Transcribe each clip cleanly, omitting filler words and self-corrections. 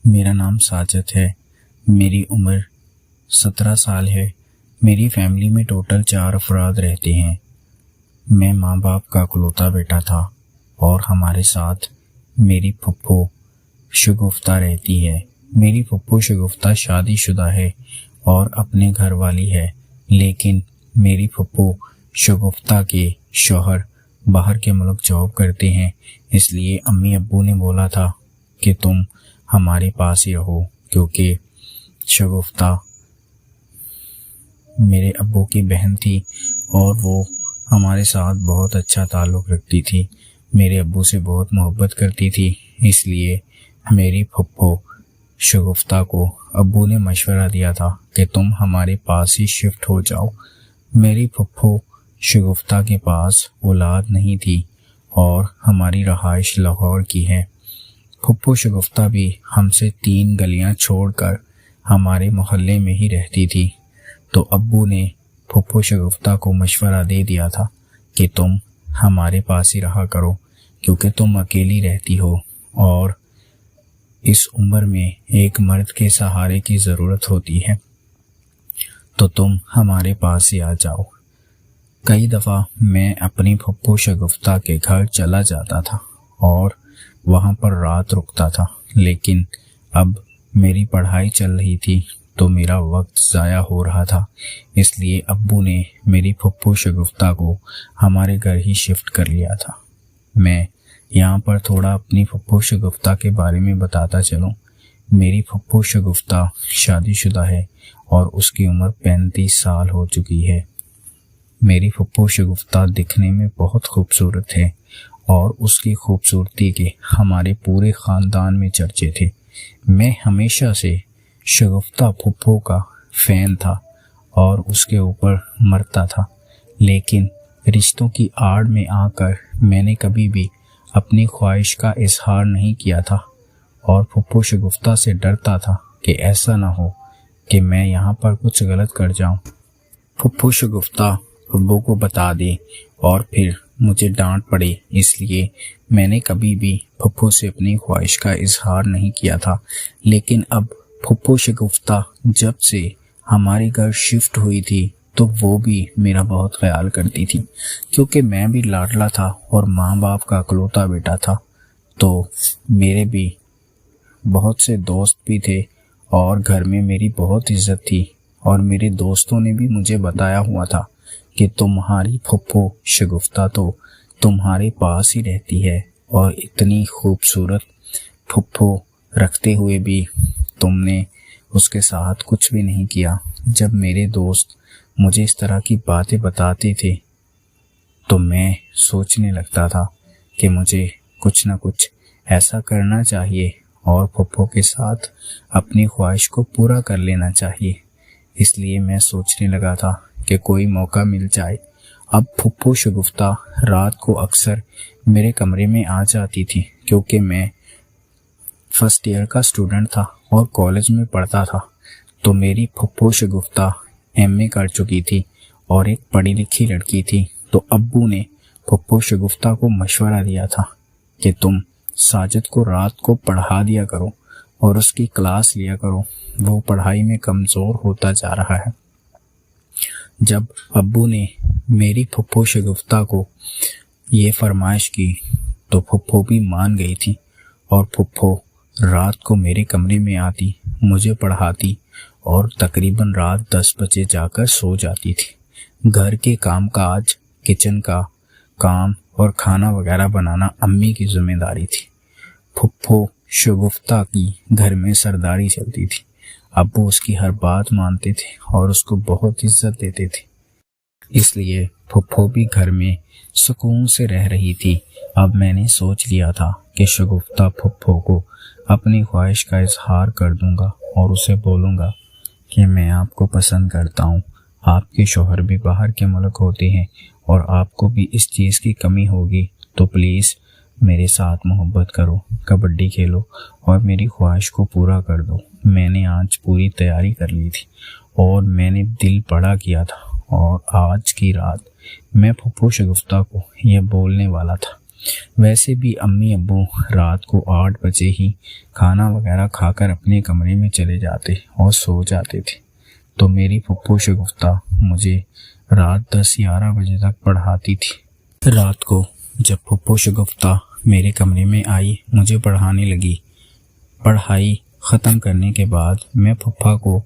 میرا نام ساجد ہے۔ میری عمر 17 سال ہے۔ میری فیملی میں ٹوٹل 4 افراد رہتے ہیں۔ میں ماں باپ کا اکلوتا بیٹا تھا اور ہمارے ساتھ میری پھپھو شگفتہ رہتی ہے۔ میری پھپھو شگفتہ شادی شدہ ہے اور اپنے گھر والی ہے، لیکن میری پھپھو شگفتہ کے شوہر باہر کے ملک جاب کرتے ہیں، اس لیے امی ابو نے بولا تھا کہ تم ہمارے پاس ہی رہو، کیونکہ شگفتہ میرے ابو کی بہن تھی اور وہ ہمارے ساتھ بہت اچھا تعلق رکھتی تھی، میرے ابو سے بہت محبت کرتی تھی۔ اس لیے میری پھپھو شگفتہ کو ابو نے مشورہ دیا تھا کہ تم ہمارے پاس ہی شفٹ ہو جاؤ۔ میری پھپھو شگفتہ کے پاس اولاد نہیں تھی اور ہماری رہائش لاہور کی ہے۔ پھپھو شگفتہ بھی ہم سے 3 گلیاں چھوڑ کر ہمارے محلے میں ہی رہتی تھی، تو ابو نے پھپھو شگفتہ کو مشورہ دے دیا تھا کہ تم ہمارے پاس ہی رہا کرو، کیونکہ تم اکیلی رہتی ہو اور اس عمر میں ایک مرد کے سہارے کی ضرورت ہوتی ہے، تو تم ہمارے پاس ہی آ جاؤ۔ کئی دفعہ میں اپنی پھپھو شگفتہ کے گھر چلا جاتا تھا اور وہاں پر رات رکتا تھا، لیکن اب میری پڑھائی چل رہی تھی تو میرا وقت ضائع ہو رہا تھا، اس لیے ابو نے میری پھپھو شگفتہ کو ہمارے گھر ہی شفٹ کر لیا تھا۔ میں یہاں پر تھوڑا اپنی پھپھو شگفتہ کے بارے میں بتاتا چلوں۔ میری پھپھو شگفتہ شادی شدہ ہے اور اس کی عمر 35 سال ہو چکی ہے۔ میری پھپھو شگفتہ دکھنے میں بہت خوبصورت ہے اور اس کی خوبصورتی کے ہمارے پورے خاندان میں چرچے تھے۔ میں ہمیشہ سے شگفتہ پھپھو کا فین تھا اور اس کے اوپر مرتا تھا، لیکن رشتوں کی آڑ میں آ کر میں نے کبھی بھی اپنی خواہش کا اظہار نہیں کیا تھا اور پھپھو شگفتہ سے ڈرتا تھا کہ ایسا نہ ہو کہ میں یہاں پر کچھ غلط کر جاؤں، پھپھو شگفتہ ابو کو بتا دے اور پھر مجھے ڈانٹ پڑے، اس لیے میں نے کبھی بھی پھپھو سے اپنی خواہش کا اظہار نہیں کیا تھا۔ لیکن اب پھپھو شگفتہ جب سے ہمارے گھر شفٹ ہوئی تھی تو وہ بھی میرا بہت خیال کرتی تھی، کیونکہ میں بھی لاڈلا تھا اور ماں باپ کا اکلوتا بیٹا تھا، تو میرے بھی بہت سے دوست بھی تھے اور گھر میں میری بہت عزت تھی، اور میرے دوستوں نے بھی مجھے بتایا ہوا تھا کہ تمہاری پھپھو شگفتہ تو تمہارے پاس ہی رہتی ہے، اور اتنی خوبصورت پھپھو رکھتے ہوئے بھی تم نے اس کے ساتھ کچھ بھی نہیں کیا۔ جب میرے دوست مجھے اس طرح کی باتیں بتاتے تھے تو میں سوچنے لگتا تھا کہ مجھے کچھ نہ کچھ ایسا کرنا چاہیے اور پھپھو کے ساتھ اپنی خواہش کو پورا کر لینا چاہیے۔ اس لیے میں سوچنے لگا تھا کہ کوئی موقع مل جائے۔ اب پھپھو شگفتہ رات کو اکثر میرے کمرے میں آ جاتی تھی، کیونکہ میں فرسٹ ایئر کا اسٹوڈنٹ تھا اور کالج میں پڑھتا تھا، تو میری پھپھو شگفتہ MA کر چکی تھی اور ایک پڑھی لکھی لڑکی تھی، تو ابو نے پھپھو شگفتہ کو مشورہ دیا تھا کہ تم ساجد کو رات کو پڑھا دیا کرو اور اس کی کلاس لیا کرو، وہ پڑھائی میں کمزور ہوتا جا رہا ہے۔ جب ابو نے میری پھپھو شگفتہ کو یہ فرمائش کی تو پھپھو بھی مان گئی تھی، اور پھپھو رات کو میرے کمرے میں آتی، مجھے پڑھاتی اور تقریباً رات 10 بجے جا کر سو جاتی تھی۔ گھر کے کام کاج، کچن کا کام اور کھانا وغیرہ بنانا امی کی ذمہ داری تھی۔ پھپھو شگفتہ کی گھر میں سرداری چلتی تھی، ابو اس کی ہر بات مانتے تھے اور اس کو بہت عزت دیتے تھے، اس لیے پھپھو بھی گھر میں سکون سے رہ رہی تھی۔ اب میں نے سوچ لیا تھا کہ شگفتہ پھپھو کو اپنی خواہش کا اظہار کر دوں گا اور اسے بولوں گا کہ میں آپ کو پسند کرتا ہوں، آپ کے شوہر بھی باہر کے ملک ہوتے ہیں اور آپ کو بھی اس چیز کی کمی ہوگی، تو پلیز میرے ساتھ محبت کرو، کبڈی کھیلو اور میری خواہش کو پورا کر دو۔ میں نے آج پوری تیاری کر لی تھی اور میں نے دل بڑا کیا تھا، اور آج کی رات میں پھپھو شگفتہ کو یہ بولنے والا تھا ویسے بھی امی ابو رات کو 8 بجے ہی کھانا وغیرہ کھا کر اپنے کمرے میں چلے جاتے اور سو جاتے تھے، تو میری پھپھو شگفتہ مجھے رات 10-11 بجے تک پڑھاتی تھی۔ رات کو جب پھپھو شگفتہ میرے کمرے میں آئی، مجھے پڑھانے لگی۔ پڑھائی ختم کرنے کے بعد میں پھپھا کو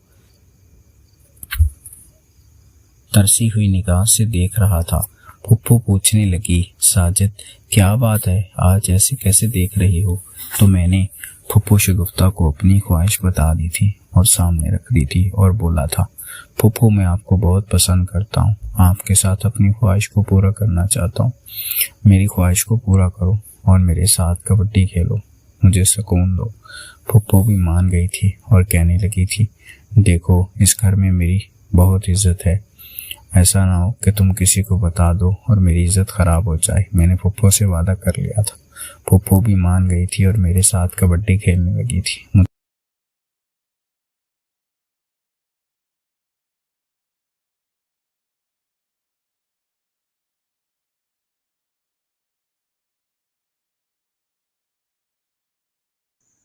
ترسی ہوئی نگاہ سے دیکھ رہا تھا۔ پھپھو پوچھنے لگی، ساجد کیا بات ہے، آج ایسے کیسے دیکھ رہی ہو؟ تو میں نے پھپھو شگفتہ کو اپنی خواہش بتا دی تھی اور سامنے رکھ دی تھی اور بولا تھا، پھپھو میں آپ کو بہت پسند کرتا ہوں، آپ کے ساتھ اپنی خواہش کو پورا کرنا چاہتا ہوں، میری خواہش کو پورا کرو اور میرے ساتھ کبڈی کھیلو، مجھے سکون دو۔ پھپھو بھی مان گئی تھی اور کہنے لگی تھی، دیکھو اس گھر میں میری بہت عزت ہے، ایسا نہ ہو کہ تم کسی کو بتا دو اور میری عزت خراب ہو جائے، میں نے پھپھو سے وعدہ کر لیا تھا۔ پھپھو بھی مان گئی تھی اور میرے ساتھ کبڈی کھیلنے لگی تھی۔